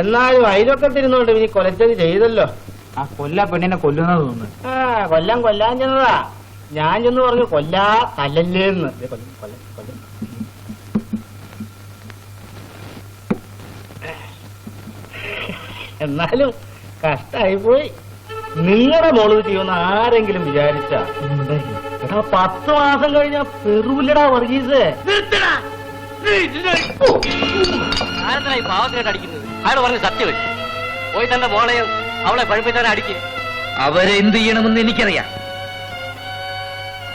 എന്നാലും അതിലൊക്കെ തിരുന്നോണ്ട് ഇനി കൊലച്ചത് ചെയ്തല്ലോ. ആ കൊല്ല പെണ്ണിനെ കൊല്ലുന്നത് തോന്നുന്നു. കൊല്ലാൻ ചെന്നതാ. ഞാൻ ചെന്ന് പറഞ്ഞു കൊല്ലാ തല്ലല്ലേന്ന്. എന്നാലും കഷ്ടായി പോയി. നിങ്ങളുടെ മോള് ചെയ്യുന്ന ആരെങ്കിലും വിചാരിച്ച 10 മാസം കഴിഞ്ഞ പെറുവില്ലടാ വർഗീസ്. പാവത്തിനായിട്ട് അടിക്കുന്നത് അയാൾ പറഞ്ഞ സത്യം. പോയി തന്റെ മോളെയും അവളെ പഠിപ്പിച്ചാൽ അടിക്കുക. അവരെ എന്ത് ചെയ്യണമെന്ന് എനിക്കറിയാം.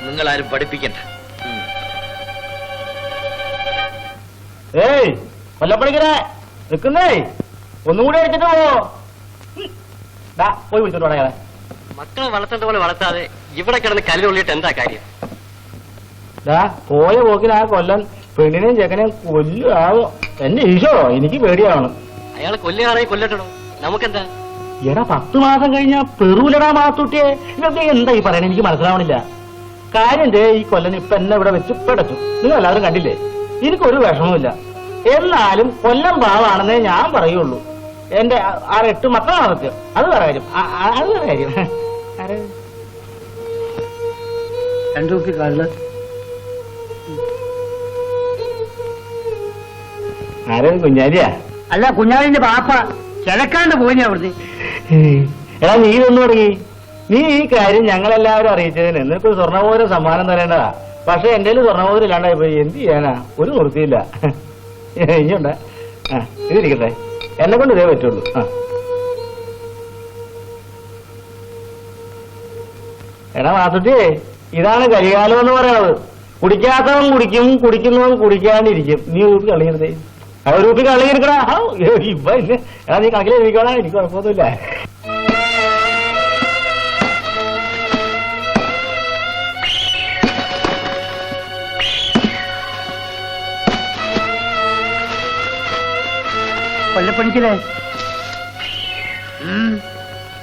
നിങ്ങളാരും പഠിപ്പിക്കണ്ട. ഏയ് കൊല്ലപ്പണിക്കരെ നിൽക്കുന്നേ, ഒന്നുകൂടി അടിച്ചിട്ട് പോവോ? പോയി വിളിച്ചോണ്ട് പറയാതെ. മക്കളെ വളർത്തേണ്ട പോലെ വളർത്താതെ ഇവിടെ കിടന്ന് കല്ലുള്ളിയിട്ട് എന്താ കാര്യം? പോയ പോക്കിന് ആ കൊല്ലൻ പെണ്ണിനെയും ചെക്കനെയും കൊല്ലുകയാവോ? എന്റെ ഈശോ, എനിക്ക് പേടിയാണ്. അയാൾ കൊല്ലുകയാണെങ്കിൽ കൊല്ലട്ടോ, നമുക്കെന്താ? എടാ 10 മാസം കഴിഞ്ഞ പെറുവിലടാ മാത്തൂട്ടിയെ. ഇതൊക്കെ എന്താ ഈ പറയണേ? എനിക്ക് മനസ്സിലാവണില്ല. കാര്യം ഈ കൊല്ലൻ ഇപ്പൊ എന്നെ ഇവിടെ വെച്ച് പെടച്ചു. നിങ്ങൾ എല്ലാവരും കണ്ടില്ലേ? എനിക്കൊരു വിഷമവുമില്ല. എന്നാലും കൊല്ലം പാവാണെന്നേ ഞാൻ പറയുള്ളൂ. എന്റെ 6-8 മക്കളാണ് സത്യം. അത് വേറെ കാര്യം. അത് വേറെ കാര്യം. 2 കുപ്പി കള്ള്. ആരും കുഞ്ഞാലിയാ? അല്ല, കുഞ്ഞാലിന്റെ പാപ്പ കിഴക്കാണ്ട് പോയി അവിടുന്ന്. എടാ നീ ഒന്നു തുടങ്ങി. നീ ഈ കാര്യം ഞങ്ങളെല്ലാവരും അറിയിച്ചതിന് നിനക്ക് സ്വർണ്ണമോതിരം സമ്മാനം തരേണ്ടതാ. പക്ഷെ എന്റെ സ്വർണ്ണമോതിരം ഇല്ലാണ്ടായി പോയി. എന്ത് ചെയ്യാനാ? ഒരു നിർത്തിയില്ല. ഇനിയുണ്ട്. ഇതിരിക്കട്ടെ, എന്നെ കൊണ്ട് ഇതേ പറ്റുള്ളൂ. എടാ മാത്തുട്ടി, ഇതാണ് കരികാലം എന്ന് പറയണത്. കുടിക്കാത്തവൻ കുടിക്കും, കുടിക്കുന്നവൻ കുടിക്കാണ്ടിരിക്കും. നീ ഊപ്പി കളിക്കരുതേ. ഒരു ഊപ്പി കളിയെടുക്കടാ. ഇപ്പൊ എടാ നീ കണക്കിലെഴുതിക്കോളാം, എനിക്ക് കുഴപ്പമൊന്നുമില്ല. കൊല്ലപ്പണിക്കലേ,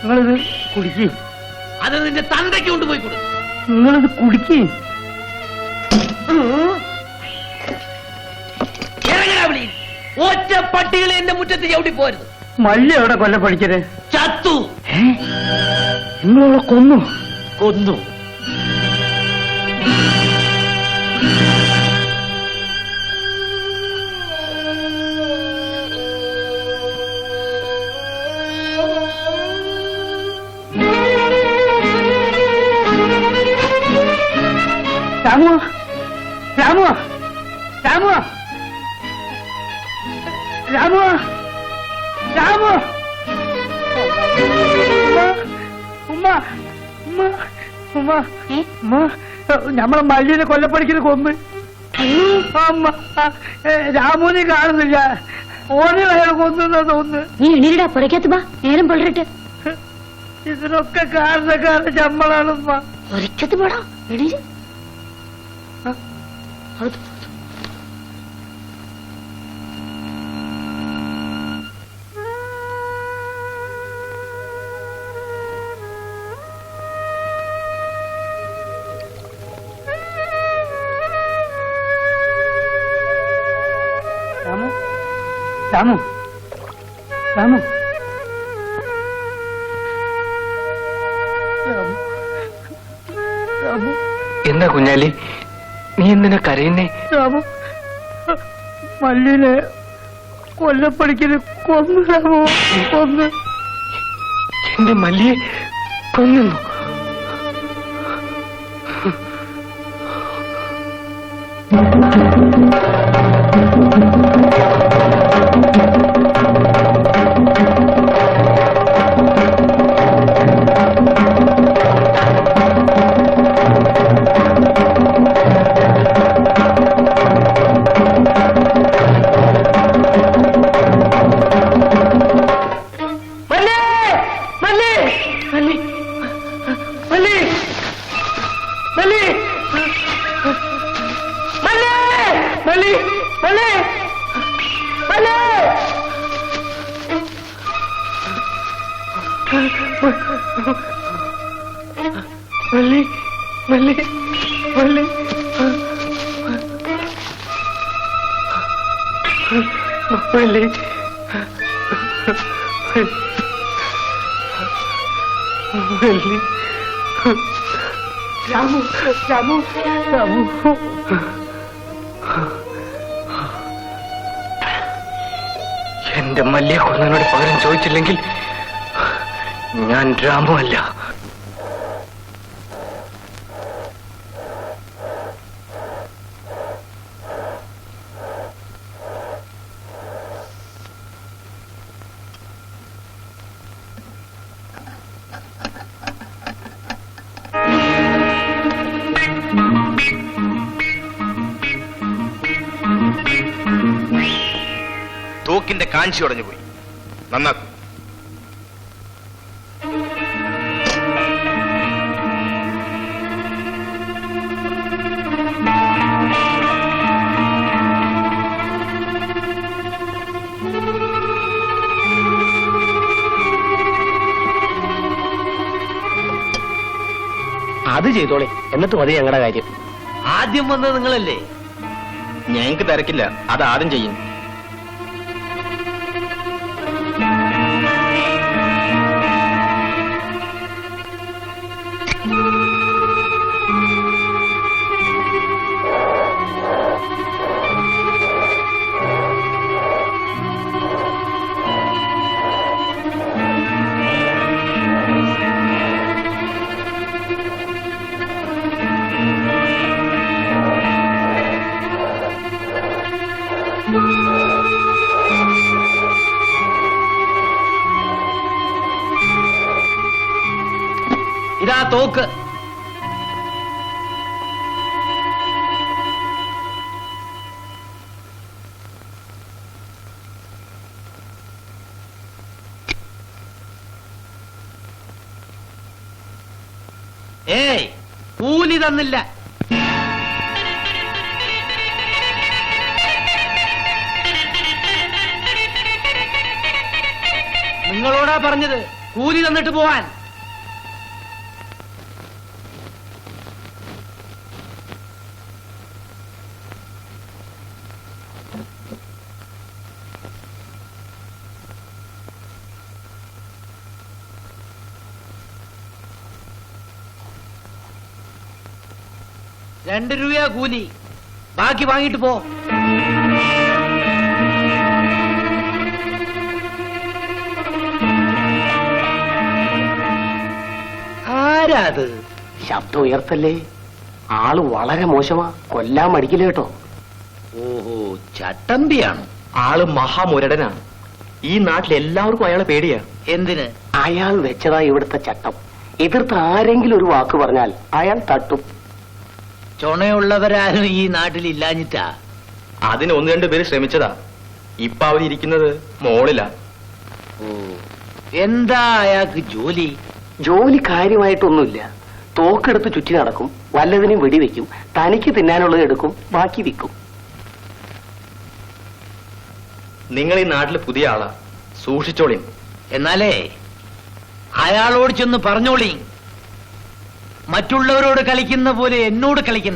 നിങ്ങളിത് കുടിക്ക്. അത് നിന്റെ തന്തയ്ക്ക് കൊണ്ടുപോയി കൊടുക്കും. നിങ്ങളിത് കുടിക്ക്. ഒറ്റ പട്ടികളെ എന്റെ മുറ്റത്ത് ചവിട്ടി പോരുത്. മല്ലി എവിടെ കൊല്ലപ്പണിക്കല്? ചത്തു. നിങ്ങളവിടെ കൊന്നു? കൊന്നു. രാമു, രാമു, രാമു, രാമു, രാമു. ഉമ്മ, ഉമ്മ, ഉമ്മ, ഉമ്മ, നമ്മളെ മല്ലിനെ കൊല്ലപ്പണിക്കൽ കൊന്ന്. അമ്മ, രാമുവിനെ കാണുന്നില്ല. ഓനെ അയാൾ കൊന്നു തോന്നുന്നു. നീ എണീരടാ, പുറയ്ക്കത്ത് വാ, നേരം പൊള്ളരട്ടെ. ഇതിനൊക്കെ കാരണക്കാരൻ നമ്മളാണമ്മ. പുറയ്ക്കത്ത് പോടാ, എണീര്. രാമു, രാമു, രാമു, രാമു. എന്താ കുഞ്ഞാലി, നീ എന്തിനാ കരയുന്നേ? രാമു, മല്ലിനെ കൊല്ലപ്പണിക്കല് കൊന്നു. രാമു കൊന്നു. എന്റെ മല്ലിയെ കൊന്നു. രാമു രാമു രാമു എന്റെ മല്ലിയെ കൊന്നതിനോട് പകരം ചോദിച്ചില്ലെങ്കിൽ ഞാൻ രാമു അല്ല. തോക്കിന്റെ കാഞ്ചി ഉടഞ്ഞു പോയി. നന്നാക്കും. അത് ചെയ്തോളെ, എന്നിട്ട് മതി ഞങ്ങളുടെ കാര്യം. ആദ്യം വന്നത് നിങ്ങളല്ലേ? ഞങ്ങൾക്ക് തിരക്കില്ല, അത് ആദ്യം ചെയ്യും. ഇതാ തോക്ക്. ഏയ്, കൂലി തന്നില്ല. നിങ്ങളോടാ പറഞ്ഞത് കൂലി തന്നിട്ട് പോവാൻ. ₹2 കൂലി, ബാക്കി വാങ്ങിട്ട് പോ. ആരാത്? ശബ്ദം ഉയർത്തല്ലേ, ആള് വളരെ മോശമാ, കൊല്ലാൻ മടിക്കില്ല കേട്ടോ. ഓഹോ, ചട്ടമ്പിയാണ്. ആള് മഹാമുരടനാണ്. ഈ നാട്ടിൽ എല്ലാവർക്കും അയാളെ പേടിയാ. എന്തിന്? അയാൾ വെച്ചതാ ഇവിടുത്തെ ചട്ടം. എതിർത്ത് ആരെങ്കിലും ഒരു വാക്ക് പറഞ്ഞാൽ അയാൾ തട്ടും. ചുണയുള്ളവരാരും ഈ നാട്ടിൽ ഇല്ലാഞ്ഞിട്ടാ. അതിന് 1-2 പേര് ശ്രമിച്ചതാ. ഇപ്പൊ അവരിയ്ക്കുന്നത് മോളിലാ. ഓ, എന്താ അയാൾക്ക് ജോലി? ജോലി കാര്യമായിട്ടൊന്നുമില്ല. തോക്കെടുത്ത് ചുറ്റി നടക്കും, വല്ലതിനും വെടിവെക്കും, തനിക്ക് തിന്നാനുള്ളത് എടുക്കും, ബാക്കി വിൽക്കും. നിങ്ങൾ ഈ നാട്ടിൽ പുതിയ ആളാ, സൂക്ഷിച്ചോളി. എന്നാലേ അയാളോട് ചെന്ന് പറഞ്ഞോളി, മറ്റുള്ളവരോട് കളിക്കുന്ന പോലെ എന്നോട് കളിക്കേണ്ടത്.